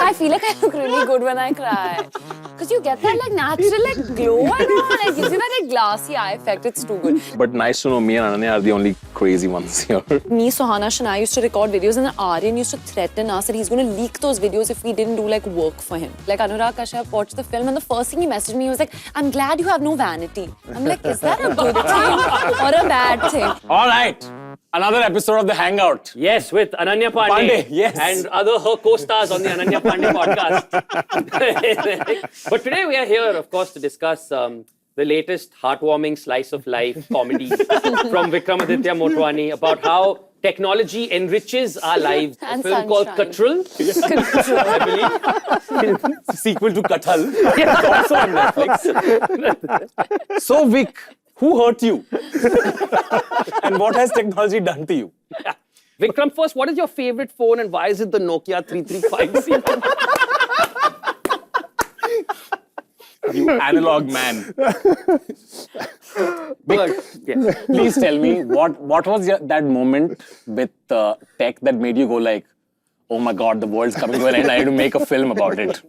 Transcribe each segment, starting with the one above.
I feel like I look really good when I cry. Because you get that like natural like glow and all. Like gives you that like glassy eye effect. It's too good. But nice to know me and Ananya are the only crazy ones here. Me, Sohana and I used to record videos and then Aryan used to threaten us that he's going to leak those videos if we didn't do like work for him. Like Anurag Kashyap watched the film and the first thing he messaged me, he was like, I'm glad you have no vanity. I'm like, is that a good thing or a bad thing? All right. Another episode of The Hangout. Yes, with Ananya Pandey. Yes. And other her co-stars on the Ananya Pandey podcast. But today we are here, of course, to discuss the latest heartwarming slice of life comedy from Vikramaditya Motwani about how technology enriches our lives. And a film called sunshine. Katrul, I believe. Sequel to Kathal. Also on Netflix. So Vic, who hurt you? And what has technology done to you? Vikram, first, what is your favorite phone and why is it the Nokia 335 series? You analog man. Vic, Yes. please tell me, what was that moment with tech that made you go like, oh my God, the world's coming to an end, I need to make a film about it.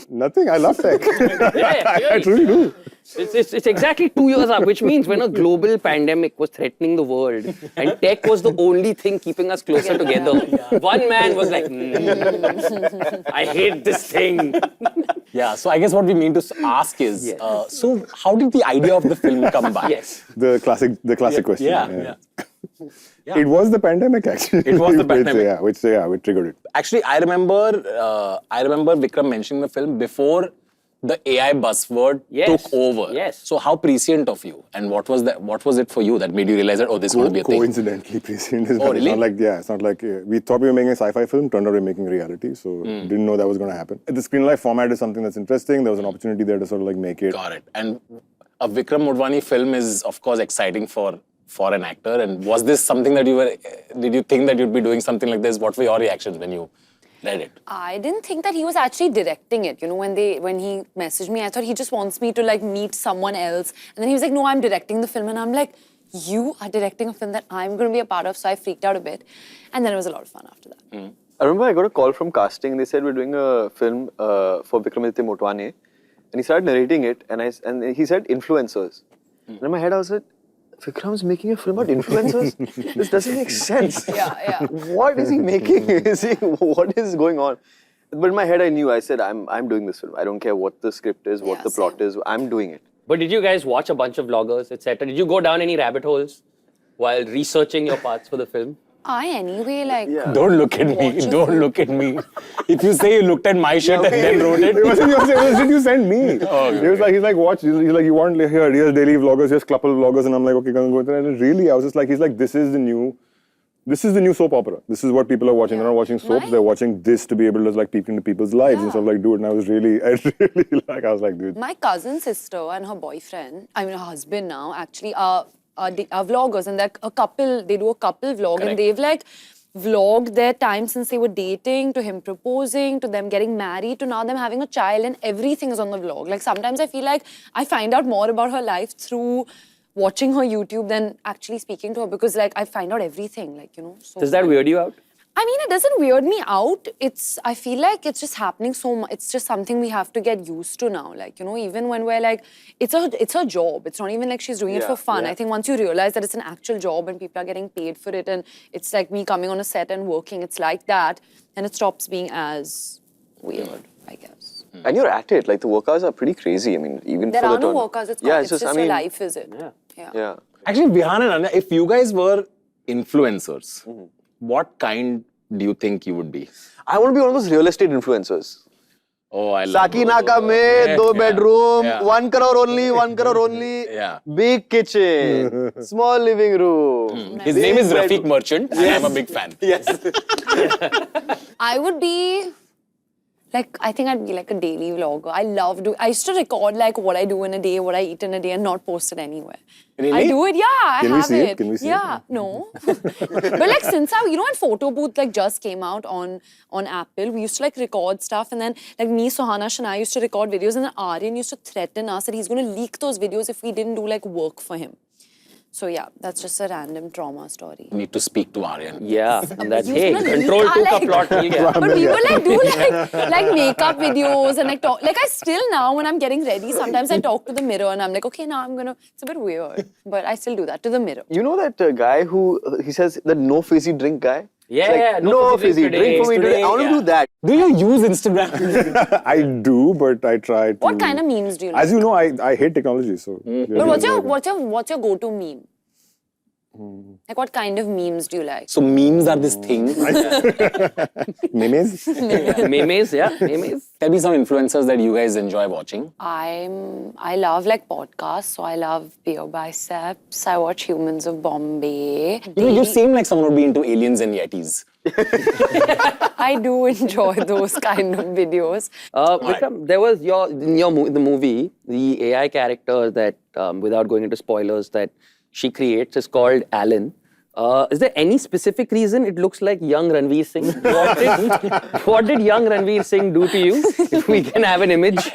Nothing. I love tech. I truly do. It's exactly 2 years up, which means when a global pandemic was threatening the world and tech was the only thing keeping us closer together, one man was like, I hate this thing. Yeah, so I guess what we mean to ask is, Yes. so how did the idea of the film come by? Yes. The classic question. Yeah. It was the pandemic, actually. It was the pandemic. Which triggered it. Actually, I remember Vikram mentioning the film before the AI buzzword Yes. took over. Yes. So how prescient of you, and what was it for you that made you realize that this is going to be a thing? Coincidentally, prescient as Oh, well. really? It's not like we thought we were making a sci-fi film, turned out we were making reality, so didn't know that was going to happen. The screen life format is something that's interesting. There was an opportunity there to sort of like make it. Got it. And a Vikram Motwani film is of course exciting for an actor. And was this something that did you think that you'd be doing something like this? What were your reactions when you read it? I didn't think that he was actually directing it. You know, when he messaged me, I thought he just wants me to like meet someone else. And then he was like, no, I'm directing the film. And I'm like, you are directing a film that I'm going to be a part of. So I freaked out a bit. And then it was a lot of fun after that. I remember I got a call from casting. They said we're doing a film for Vikramaditya Motwani, and he started narrating it. And he said influencers. And in my head I was like, Vikram's making a film about influencers? This doesn't make sense. Yeah. What is he making? What is going on? But in my head I knew. I said I'm doing this film. I don't care what the script is, what the plot is. I'm doing it. But did you guys watch a bunch of vloggers, etc.? Did you go down any rabbit holes while researching your parts for the film? Anyway, like... Yeah. Don't look at me. Don't look at me. If you say you looked at my shit and then wrote it. It wasn't yours, it was you sent me. Okay. He's like, watch. He's like, you want here, here's daily vloggers, here's couple vloggers, and I'm like, okay, go there. And really, I was just like, he's like, this is the new soap opera. This is what people are watching. They're not watching soaps. They're watching this to be able to like peek into people's lives and sort of like do it. And I was like, dude. My cousin's sister and her boyfriend, her husband now, actually are vloggers, and they're a couple. They do a couple vlog. Correct. And they've like vlogged their time since they were dating, to him proposing, to them getting married, to now them having a child, and everything is on the vlog. Like sometimes I feel like I find out more about her life through watching her YouTube than actually speaking to her, because like I find out everything, like, you know. So Does that weird you out? I mean, it doesn't weird me out. I feel like it's just happening so much. It's just something we have to get used to now. Like, you know, even when we're like, it's her job. It's not even like she's doing it for fun. I think once you realize that it's an actual job and people are getting paid for it, and it's like me coming on a set and working, it's like that, and it stops being as weird, I guess. And you're at it. Like the work hours are pretty crazy. I mean, even There for are the no turn. work hours. It's just I your mean, life, is it? Yeah. Actually, Vihan and Anya, if you guys were influencers, what kind do you think you would be? I want to be one of those real estate influencers. Oh, I love Sakinaka mein, 2 bedroom, 1 crore only, 1 crore only. Yeah. Big kitchen, small living room. His name is Rafiq Merchant, and I'm a big fan. Yes. I would be like, I think I'd be like a daily vlogger. I used to record like what I do in a day, what I eat in a day, and not post it anywhere. Really? I do it, I Can we have see it. it? Can we see it? Yeah, no. But like since when Photo Booth like just came out on Apple, we used to like record stuff, and then like me, Sohana and I used to record videos, and then Aryan used to threaten us that he's going to leak those videos if we didn't do like work for him. So yeah, that's just a random trauma story. Need to speak to Aryan. Yeah, and that's, hey, Useful control leak, 2 ka like- plot mil gaya. But people like do like makeup videos and like talk. Like I still now when I'm getting ready, sometimes I talk to the mirror and I'm like, okay, now I'm gonna. It's a bit weird, but I still do that to the mirror. You know that guy who he says the no fizzy drink guy? Yeah, It's like, yeah, no fizzy fizzy drink drink for me today, today. I want to yeah. do that. Do you use Instagram? I do, but I try to. What kind of memes do you like? As you know, I hate technology, so. But what's your go-to meme? Like what kind of memes do you like? So memes are this thing. Memes? Memes, yeah, memes. Tell me some influencers that you guys enjoy watching. I love like podcasts, so I love Beer Biceps. I watch Humans of Bombay. You know, you seem like someone who'd be into aliens and yetis. I do enjoy those kind of videos. Vikram, there was the movie, the AI character that, without going into spoilers, that she creates is called Alan. Is there any specific reason it looks like young Ranveer Singh? What did young Ranveer Singh do to you? If we can have an image.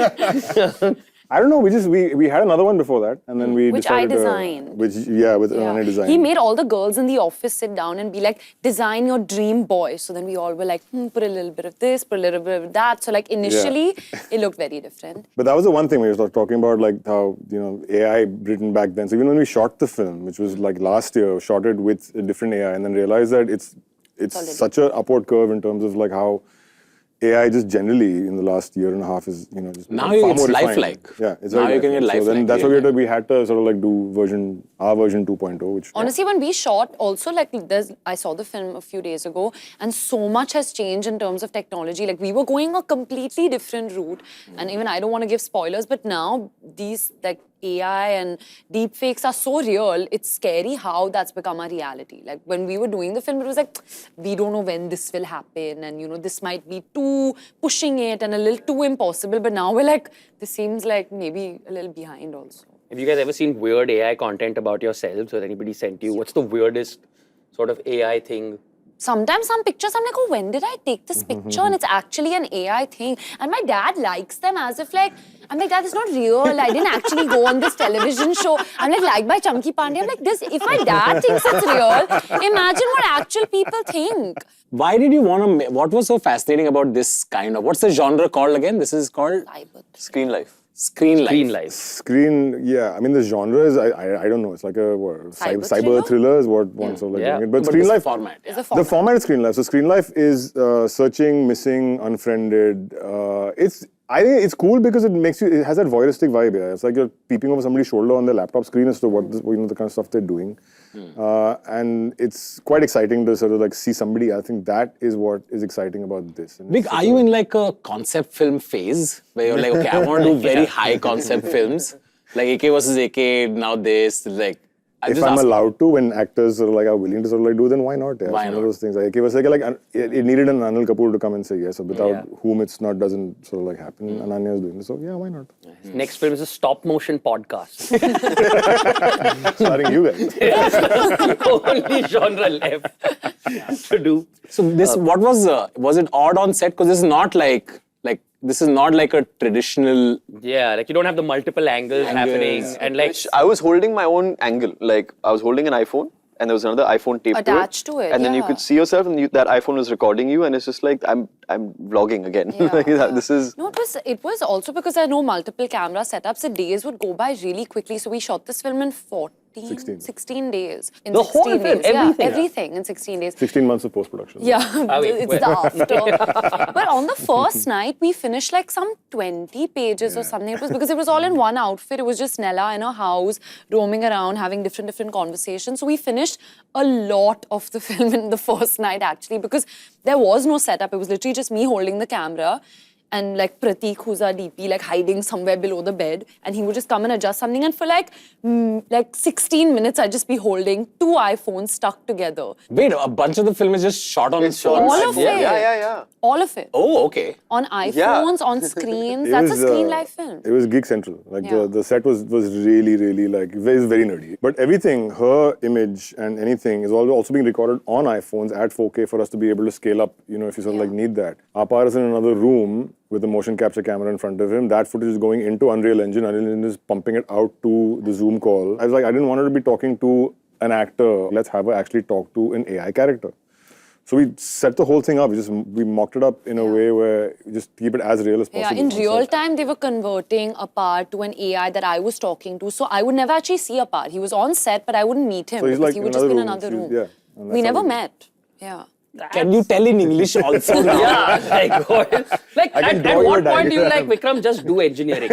I don't know. We had another one before that, and then we Which I decided. designed. With Ananya design. He made all the girls in the office sit down and be like, design your dream boy. So then we all were like, put a little bit of this, put a little bit of that. So like initially, it looked very different. But that was the one thing we were talking about, like how AI written back then. So even when we shot the film, which was like last year, shot it with a different AI, and then realized that it's such an upward curve in terms of like how AI just generally in the last year and a half is just Now far it's more refined. lifelike. Yeah, it's Now very you can get lifelike. So then lifelike that's real why we had to sort of like do our version 2.0, which Honestly, when we shot, also like I saw the film a few days ago, and so much has changed in terms of technology. Like we were going a completely different route, and even I don't want to give spoilers, but now these like AI and deepfakes are so real. It's scary how that's become a reality. Like when we were doing the film, it was like we don't know when this will happen, and this might be too pushing it and a little too impossible. But now we're like, this seems like maybe a little behind also. Have you guys ever seen weird AI content about yourselves or anybody sent you? What's the weirdest sort of AI thing? Sometimes some pictures, I'm like, oh, when did I take this picture? And it's actually an AI thing. And my dad likes them as if like, I'm like, Dad, it's not real. I didn't actually go on this television show. I'm like, liked by Chunky Pandey. I'm like, if my dad thinks it's real, imagine what actual people think. Why did you want to? What was so fascinating about this kind of? What's the genre called again? This is called Screen life. Screen life. Screen life. Screen, yeah. I mean, the genre is, I don't know. It's like a cyber thriller is what one sort of like Yeah. doing it. But But Screen this Life, format. It's Yeah. a format. the format is Screen Life. So Screen Life is searching, missing, unfriended. I think it's cool because it has that voyeuristic vibe. Yeah, it's like you're peeping over somebody's shoulder on their laptop screen as to what the kind of stuff they're doing, and it's quite exciting to sort of like see somebody. I think that is what is exciting about this. And Big, it's are you in like a concept film phase where you're like, okay, I want to do very high concept films, like AK versus AK, now this, like. if I'm allowed to, when actors sort of like are willing to sort of like do, then why not? Yeah, Why it's one not? of those things. Like, it needed an Anil Kapoor to come and say yes, so without Yeah. whom it's not doesn't sort of like happen. Ananya is doing this, so yeah, why not? Next film is a stop motion podcast. Starring you guys. Only genre left to do. So this, what was it odd on set? Because this is not like a traditional. Yeah, like you don't have the multiple angles happening, and like I was holding my own angle. Like I was holding an iPhone, and there was another iPhone taped Attached to it, and then you yeah. could see yourself, and that iPhone was recording you, and it's just like I'm vlogging again. Like, this is. No, it was also because I know multiple camera setups. The days would go by really quickly. So we shot this film in 16 days. In The 16 whole film, days. everything? Yeah, everything in 16 days. 16 months of post-production. Yeah, wait, it's wait. the after. But on the first night, we finished like some 20 pages or something. It was because it was all in one outfit. It was just Nella in her house, roaming around, having different conversations. So we finished a lot of the film in the first night, actually, because there was no setup. It was literally just me holding the camera. And like Pratik, who's our DP, like hiding somewhere below the bed, and he would just come and adjust something. And for like 16 minutes, I'd just be holding 2 iPhones stuck together. Wait, a bunch of the film is just shot on phones. All of it. Yeah. All of it. Oh, okay. On iPhones, on screens. It That's was, a Screen Life film. It was Geek Central. Like Yeah. the set was really like very nerdy. But everything, her image and anything is also being recorded on iPhones at 4K for us to be able to scale up. If you sort of like need that. Apar is in another room with a motion capture camera in front of him. That footage is going into Unreal Engine. Unreal Engine is pumping it out to the Zoom call. I was like, I didn't want her to be talking to an actor. Let's have her actually talk to an AI character. So we set the whole thing up. We mocked it up in a way where we just keep it as real as possible. Yeah, in on real set. time, they were converting Apar to an AI that I was talking to. So I would never actually see Apar. He was on set, but I wouldn't meet him So he's because like he in would just be in another another room. room. Yeah, and We that's how never we- met. Yeah. Can you tell in English also now? Yeah, like, like can at draw you a what point do you diagram. like Vikram just do engineering?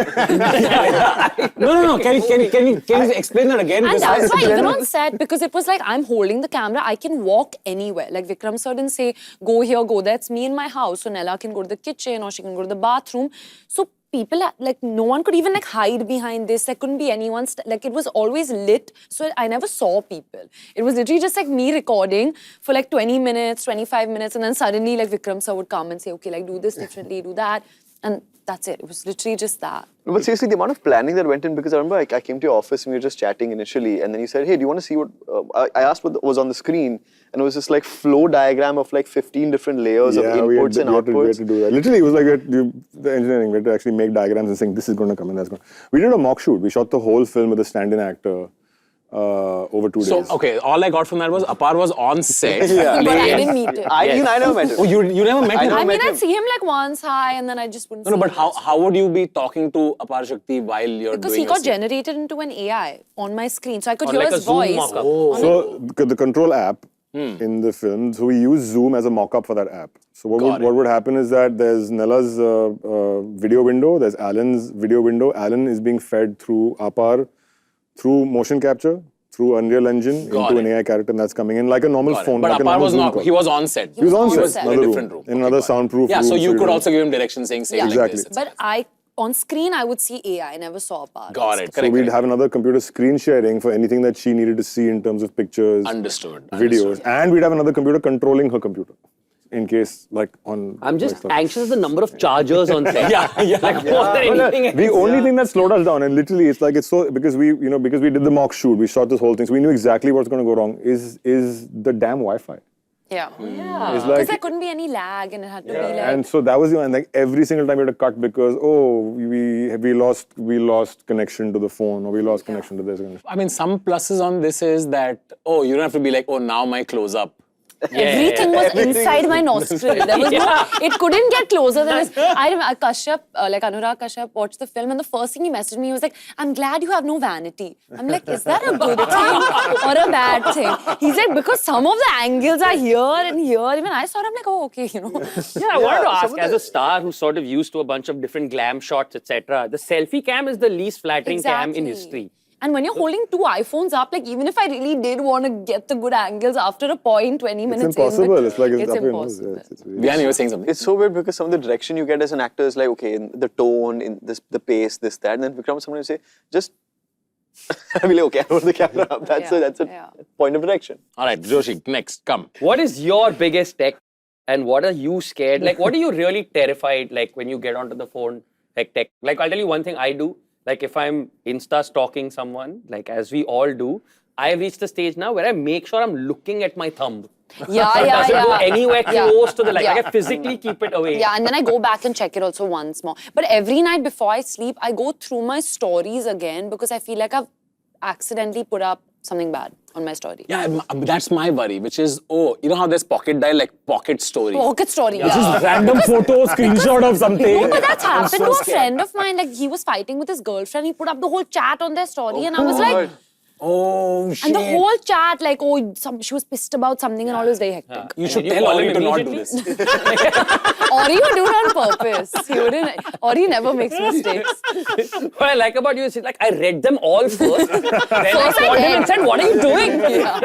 No. Can you explain that again? And Because that's why even on set, because it was like I'm holding the camera, I can walk anywhere. Like Vikram sir didn't say, go here, go there. It's me in my house. So Nella can go to the kitchen or she can go to the bathroom. So people, like no one could even like hide behind this. There couldn't be anyone, like it was always lit. So I never saw people. It was literally just like me recording for like 20 minutes, 25 minutes. And then suddenly like Vikram sir would come and say, okay, like do this differently, do that. And that's it. It was literally just that. But seriously, the amount of planning that went in, because I remember I came to your office and we were just chatting initially, and then you said, hey, do you want to see what, I asked what was on the screen, and it was this like flow diagram of like 15 different layers of inputs and outputs. We had to do that. Literally, it was like the engineering. We had to actually make diagrams and saying, this is going to come and that's going to. We did a mock shoot. We shot the whole film with a stand-in actor over 2 days. So, okay, all I got from that was Apar was on set. Yeah. But I didn't meet him. I never met him. Oh, you never met him? I mean, met him. I'd see him like once, hi, and then I just wouldn't No, see but him. how would you be talking to Apar Shakti while you're Because doing he got a scene? generated into an AI on my screen. So I could On hear like a his Zoom voice. mock-up. So the control app in the film, so we use Zoom as a mock-up for that app. So what would happen is that there's Nella's video window, there's Alan's video window. Alan is being fed through Apar, through motion capture, through Unreal Engine Got into it. an AI character, and that's coming in like a normal Got it. phone. But like a Apar normal was Zoom not, call. he was on set. He was on on set, set. In a another different room. in Okay, another got it. soundproof Yeah, room. so you could don't- also give him directions saying, say it like Exactly. this. etc. But on screen, I would see AI. I never saw Apar. Got it. So Correct. we'd correct. have another computer screen sharing for anything that she needed to see in terms of pictures, Understood. videos, Understood. and we'd have another computer controlling her computer in case, like, on. I'm just like, stuff. anxious at the number of chargers on set. Yeah. Like more than anything else. The only thing that slowed us down, and literally, it's like it's so because we did the mock shoot, we shot this whole thing, so we knew exactly what's going to go wrong. Is the damn Wi-Fi? Yeah. It's Because like, there couldn't be any lag and it had to be like. and so that was and like every single time we had to cut because we lost connection to the phone or we lost connection to this. I mean, some pluses on this is that, oh, you don't have to be like, oh, now my close-up. Everything was inside my nostril. There was no, it couldn't get closer than this. I remember Kashyap, like Anurag Kashyap, watched the film, and the first thing he messaged me, he was like, "I'm glad you have no vanity." I'm like, "Is that a good thing or a bad thing?" He's like, "Because some of the angles are here and here." Even I saw it, I'm like, "Oh, okay, you know." Yeah, I wanted to ask, as a star who's sort of used to a bunch of different glam shots, etc., the selfie cam is the least flattering cam in history. And when you're holding two iPhones up, like even if I really did want to get the good angles after a point, 20 minutes It's impossible. in, It's like it's it's up your nose. impossible. Yeah, it's really- Vian, you were saying something? It's so weird because some of the direction you get as an actor is like, okay, in the tone, in this, the pace, this, that. And then Vikram, someone will say, just, I'll be like, okay, I hold the camera up. That's a Yeah. point of direction. All right, Joshi, next, come. What is your biggest tech and what are you scared? Like, what are you really terrified, like, when you get onto the phone, like, tech? Like, I'll tell you one thing I do. Like, if I'm Insta stalking someone, like, as we all do, I've reached the stage now where I make sure I'm looking at my thumb. Yeah, It yeah, doesn't go yeah. anywhere Yeah. close to the light. Yeah. Like, I physically keep it away. Yeah, and then I go back and check it also once more. But every night before I sleep, I go through my stories again because I feel like I've accidentally put up something bad on my story. Yeah, that's my worry, which is, oh, you know how there's pocket dial, like pocket story. Pocket story. This Yeah. is random photo, screenshot of something. No, but that's I'm happened so to a scared. friend of mine. Like, he was fighting with his girlfriend. He put up the whole chat on their story, and I was like, Oh, shit. and the whole chat, like, oh, she was pissed about something, and all was very hectic. You should Did you tell call Ori him to not do immediately? this. Ori would do it on purpose. He wouldn't. Ori never makes mistakes. What I like about you is, like, I read them all first. Then I First I called him read. and said, what are you doing? Yeah.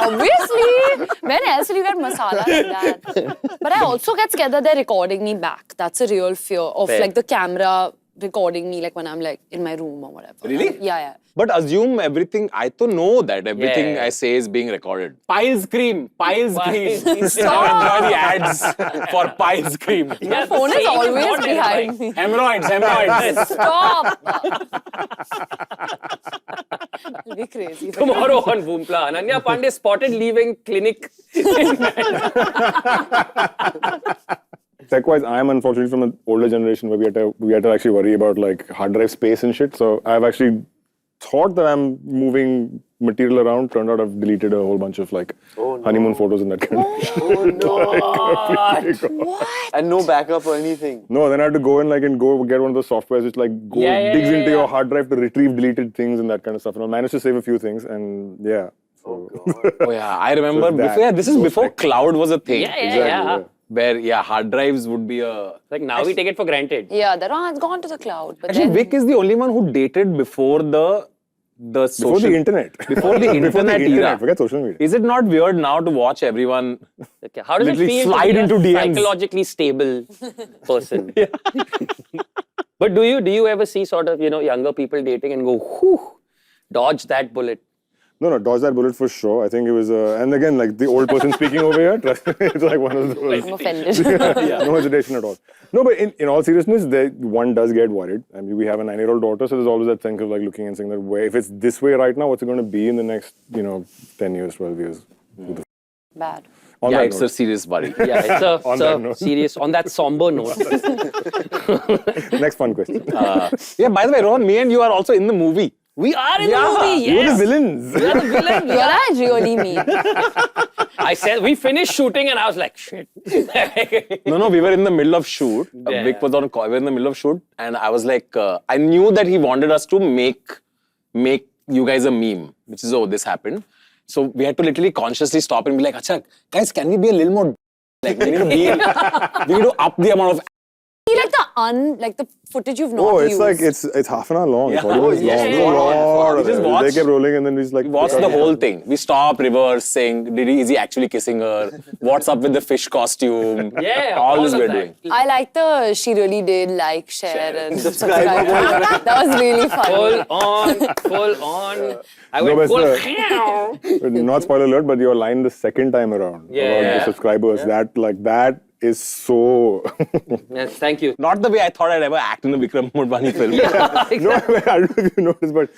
Obviously. When else will you get masala like that? But I also get scared that they're recording me back. That's a real fear of Fair. like the camera recording me, like when I'm like in my room or whatever. Really? Yeah. But assume everything, I to know that everything Yeah. I say is being recorded. Piles Cream, Piles Cream. Piles. Enjoy the ads for Piles Cream. My phone is always behind me. Hemorrhoids, hemorrhoids. Stop! It'll be crazy. Tomorrow on Boompla, Ananya Pandey spotted leaving clinic. tech-wise, I'm unfortunately from an older generation where we had to actually worry about like hard drive space and shit. So I've actually thought that I'm moving material around. Turned out I've deleted a whole bunch of like honeymoon photos and that kind of shit. And no backup or anything. No, then I had to go in like and go get one of those softwares which like digs into your hard drive to retrieve deleted things and that kind of stuff. And I managed to save a few things and yeah. So. Oh yeah, I remember So that- before. Yeah, this is those before tech- cloud was a thing. Yeah. Where hard drives would be a. Like now we take it for granted. Yeah, that one has gone to the cloud. But Actually, then, Vic is the only one who dated before the social. Before the internet. Before the internet era. Forget social media. Is it not weird now to watch everyone? Okay. How does it Literally feel slide to be into a DMs? psychologically stable person? But do you ever see sort of younger people dating and go, whew, dodge that bullet? No, dodge that bullet for sure. I think it was, and again, like the old person speaking over here, trust me, it's like one of those. I'm offended. No hesitation at all. No, but in all seriousness, one does get worried. I mean, we have a 9-year-old daughter, so there's always that thing of like looking and saying that, if it's this way right now, what's it going to be in the next, 10 years, 12 years? Bad. On Yeah, that it's note. a serious worry. Yeah, it's On that note. serious, on that somber note. Next fun question. Yeah, by the way, Rohan, me and you are also in the movie. We are in Yeah. the movie, You're the yes. villains. We are the villain. You're not really mean. I said, we finished shooting and I was like, shit. No, we were in the middle of shoot. Yeah. Vic was on a call. We were in the middle of shoot, and I was like, I knew that he wanted us to make you guys a meme, which is, this happened. So we had to literally consciously stop and be like, Acha, guys, can we be a little more like we need to we need to up the amount of. Like the footage you've not Oh, it's used. like, it's half an hour long. It's Yeah. 40 minutes Yeah. long. Yeah. There's a lot We of just it. watched- They kept rolling and then we just like. Watch the whole thing. We stop, reverse, saying, is he actually kissing her? What's up with the fish costume? Yeah, all all this of we're that. doing. I like the she really did like, share and subscribe. Subscribe. That was really funny. Full on. I No, went but full. Not spoiler alert, but your line the second time around about Yeah. the subscribers, that is so. Yes, thank you. Not the way I thought I'd ever act in the Vikram Mudbani film. No, I don't know if you noticed, but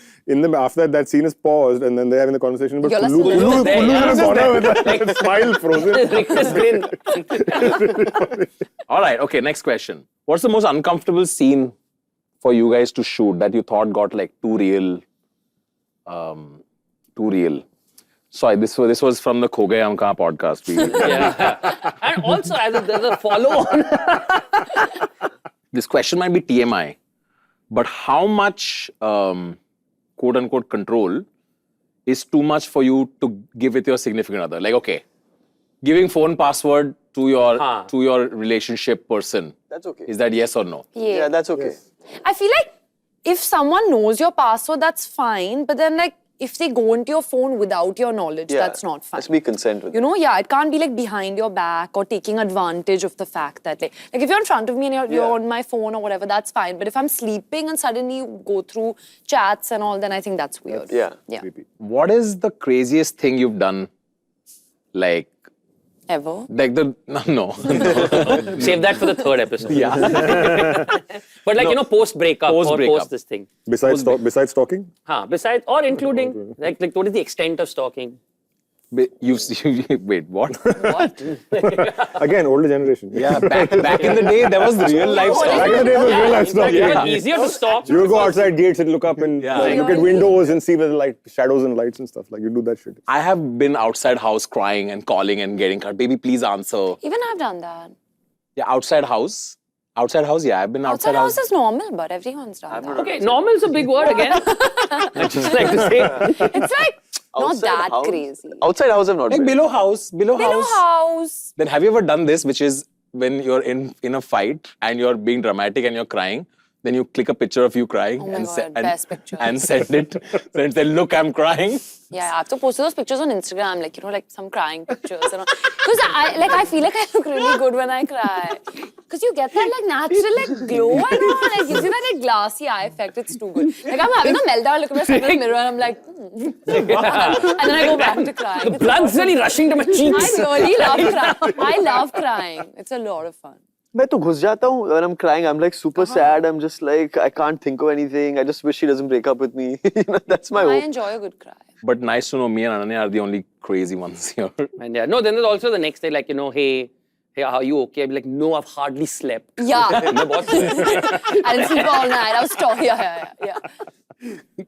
after that scene is paused, and then they're having the conversation. But You're Kullu listening. Kullu There, in yeah. a corner with a smile frozen. Rick's grin. All right, okay, next question. What's the most uncomfortable scene for you guys to shoot that you thought got like too real? Sorry, this was from the Kho Gaye Hum Kahan podcast. Yeah. And also, there's a follow-on. This question might be TMI, but how much quote unquote control is too much for you to give with your significant other? Like, okay, giving phone password to your relationship person. That's okay. Is that yes or no? Yeah, that's okay. I feel like if someone knows your password, that's fine. But then, like, if they go into your phone without your knowledge, Yeah, that's not fine. Let's be consent with You know, yeah, it can't be like behind your back or taking advantage of the fact that, like if you're in front of me and you're on my phone or whatever, that's fine. But if I'm sleeping and suddenly you go through chats and all, then I think that's weird. Yeah. Yeah. What is the craziest thing you've done? Like Ever. no. Save that for the third episode. Yeah. But like, post breakup or Post-breakup. post this thing. Besides stalking, Besides or including, like what is the extent of stalking? Wait, what? What? again, older generation. Yeah, back in the day, there was real life Back stuff. in the day, it was real life In fact, stalking. even easier to stalk. You would go outside gates and look up and Yeah. like, look at windows and see where the shadows and lights and stuff. Like you do that shit. I have been outside house crying and calling and getting cut. Baby, please answer. Even I've done that. Yeah, outside house. Outside house, yeah, I've been outside, Outside house is normal, but everyone's done that. Okay, normal is a big word again. I just like to say. It's like not Outside that house? crazy. Outside house, I've not Like been. below house. Below house. Then have you ever done this, which is when you're in a fight and you're being dramatic and you're crying, then you click a picture of you crying my and, God, best picture. and send it. Then say, look, I'm crying. Yeah, I have to post those pictures on Instagram, like some crying pictures and all. Because I feel like I look really good when I cry. Because you get that natural glow and all, and it gives you that glassy eye effect. It's too good. Like I'm having a meltdown, look at myself in the mirror, and I'm like, and then I go back to crying. It's Blood's really rushing to my cheeks. I really love crying. I love crying. It's a lot of fun. मैं तो घुस जाता हूँ when I'm crying. I'm like super sad. I'm just like I can't think of anything. I just wish she doesn't break up with me. That's my I hope. enjoy a good cry. But nice to know me and Ananya are the only crazy ones here. And yeah, no, then there's also the next day, like, hey, hey, are you okay? I'd be like, no, I've hardly slept. Yeah. मैं बहुत सोया. I didn't sleep all night. I was talking. Yeah.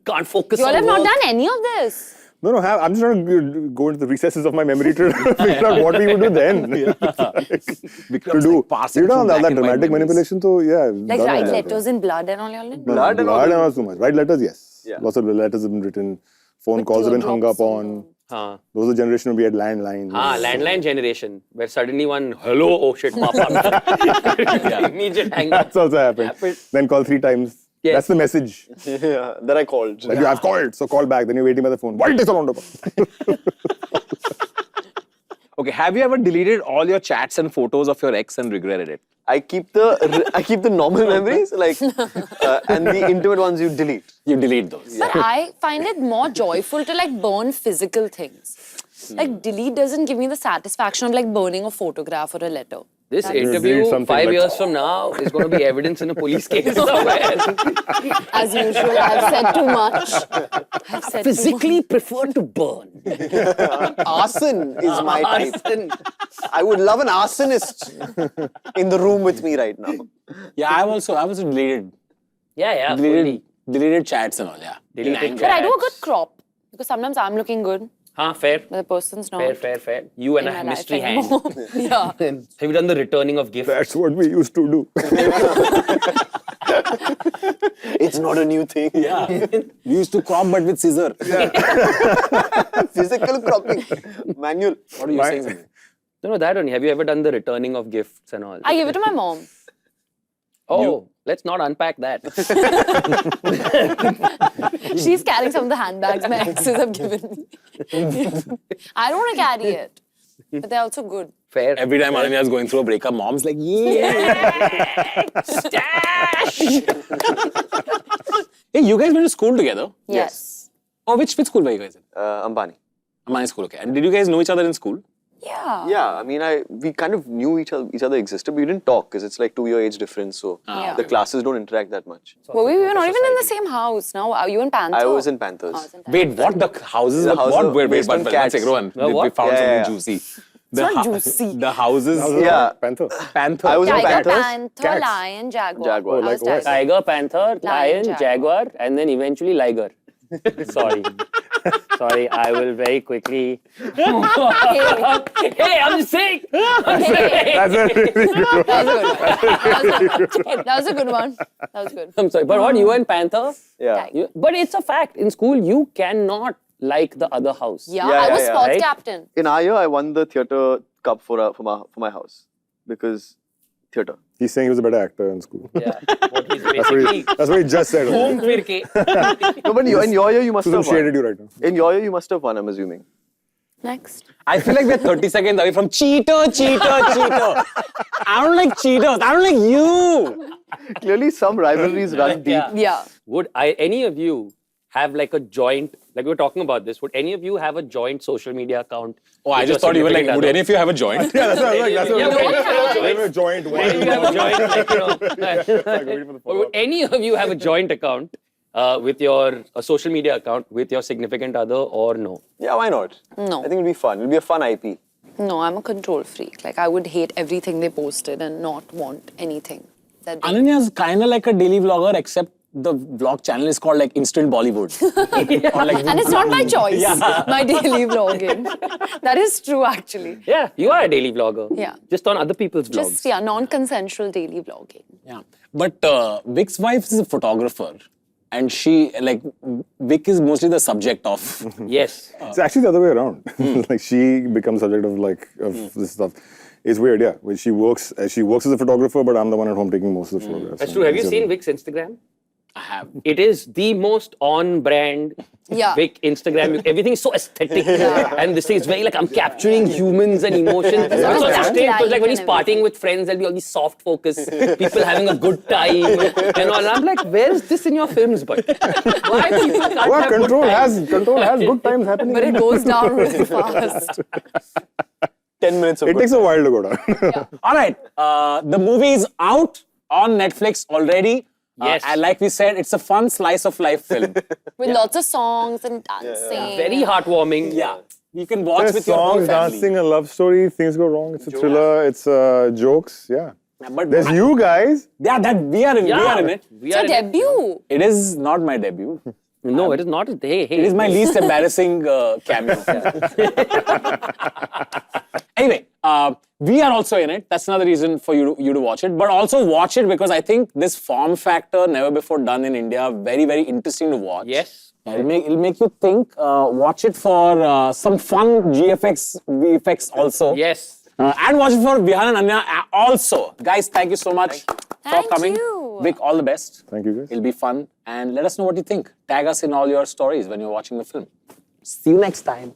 Can't focus You all on have not work. done any of this. No, I'm just trying to go into the recesses of my memory to figure out what we would do then. to do. passing You know through that black and white dramatic memories. manipulation, so yeah. Like done write all that. letters in blood and all y'all did? Blood and all Blood that. not so much. Write letters, yes. Yeah. Lots of letters have been written. Phone calls have been hung up on. Haan. Those are the generation where we had landlines. Landline generation, where suddenly one, hello, oh shit, papa. Immediate hang up. That's also happened. Then call 3 times. Yes. That's the message Yeah, that I called. that you have called. So call back. Then you're waiting by the phone. Why takes so long to call? Okay, have you ever deleted all your chats and photos of your ex and regretted it? I keep the normal memories, like, and the intimate ones you delete. You delete those. But I find it more joyful to like burn physical things. Like delete doesn't give me the satisfaction of like burning a photograph or a letter. This delete interview, something 5 like- years from now, is going to be evidence in a police case somewhere. As usual, I've said too much. I've said Physically prefer to burn. Arson is my type. Arson. I would love an arsonist in the room with me right now. Yeah, I was deleted. Yeah, fully. Deleted chats and all, yeah. Deleted But I do a chats. good crop because sometimes I'm looking good, Haan, fair. but the person's not. Fair. You and in a my life mystery hand. anymore. Yeah. Have you done the returning of gifts? That's what we used to do. It's not a new thing. Yeah. We used to crop but with scissor. Physical cropping. Manual. What are you saying? Samir? No, that only. Have you ever done the returning of gifts and all? I give it to my mom. Oh, let's not unpack that. She's carrying some of the handbags my exes have given me. I don't want to carry it, but they're also good. Fair. Every time Ananya is going through a breakup, mom's like, yeah. Stash! Hey, you guys went to school together? Yes. Oh, which school were you guys in? Ambani. Amani school, okay. And did you guys know each other in school? Yeah. Yeah, I mean, we kind of knew each other existed, but we didn't talk because it's like 2-year age difference, so Yeah. the classes don't interact that much. Well, we were not even in the same house. Now, are you in Panther? I was in Panthers. I was in Panther. Wait, what? The houses? The house What? of Wait, based on one cats. second, Rohan. No, We what? found Yeah, something juicy. It's not juicy. The houses. Yeah. Panther. Panther. I was in Tiger, Panthers. Panther, Cats. lion, jaguar. Jaguar. I was Like what? tiger. Tiger, panther, lion, Jaguar. jaguar, and then eventually liger. Sorry, I will very quickly. Hey, I'm just saying. That's a really good one. That was a good one. That was good. I'm sorry, but what, you and Panther? Yeah. But it's a fact. In school, you cannot like the other house. Yeah, Yeah, I was yeah, sports right? captain. In our year, I won the theatre cup for my house because theatre. He's saying he was a better actor in school. Yeah. What he's basically. That's what he just said. Boom, फिर के. No, but in your year, you must Susan have won. shaded you right now. In your year, you must have won, I'm assuming. Next. I feel like we're 30 seconds away from cheater. I don't like cheaters. I don't like you. Clearly, some rivalries run deep. Yeah. Yeah. Would any of you have like a joint, like we were talking about this, would any of you have a joint social media account? Oh, I with just your thought you were like, significant would other? any of you have a joint? Yeah, that's what I was like. That's what Yeah, I was but like. you have a Joint. Would any of you have a joint, like, you know, or would any of you have a joint account with your a social media account with your significant other or no? Yeah, why not? No. I think it'll be fun. It'll be a fun IP. No, I'm a control freak. Like, I would hate everything they posted and not want anything that they... Ananya's kind of like a daily vlogger, except the vlog channel is called like Instant Bollywood. Or like, And it's not by choice, my daily vlogging. That is true, actually. Yeah, you are a daily vlogger. Yeah. Just on other people's vlogs. Just, yeah, non-consensual daily vlogging. yeah. But Vic's wife is a photographer. And Vic is mostly the subject of. Yes. It's actually the other way around. Like she becomes subject of this stuff. It's weird, yeah. When she works as a photographer, but I'm the one at home taking most of the photographs. That's true. Have you seen Vic's Instagram? I have. It is the most on-brand Yeah. Vic Instagram. Everything is so aesthetic. And this thing is very like, I'm capturing humans and emotions. It's Yeah. also Yeah. strange because like when he's And partying with friends, there'll be all these soft focus, people having a good time and all. And I'm like, where is this in your films, but why people can't Well, have control good times? has good times happening. But it goes down really fast. 10 minutes of It good. takes a while to go down. All right. The movie is out on Netflix already. Yes. And like we said, it's a fun slice of life film. With lots of songs and dancing. Very heartwarming. Yeah. You can watch There's with your whole songs, family. dancing, a love story. Things go wrong. It's a thriller. It's jokes. Yeah. But There's you guys. Yeah, that we are in. We are in it. We It's are a in it. debut. It is not my debut. No, it is not. Hey, hey. It is my least embarrassing cameo. Anyway, we are also in it. That's another reason for you to watch it. But also watch it because I think this form factor, never before done in India, very, very interesting to watch. Yes. It'll make you think. Watch it for some fun VFX also. Yes. And watch it for Vihan and Anya also. Guys, thank you so much for Thank coming. you. Vic, all the best. Thank you guys. It'll be fun. And let us know what you think. Tag us in all your stories when you're watching the film. See you next time.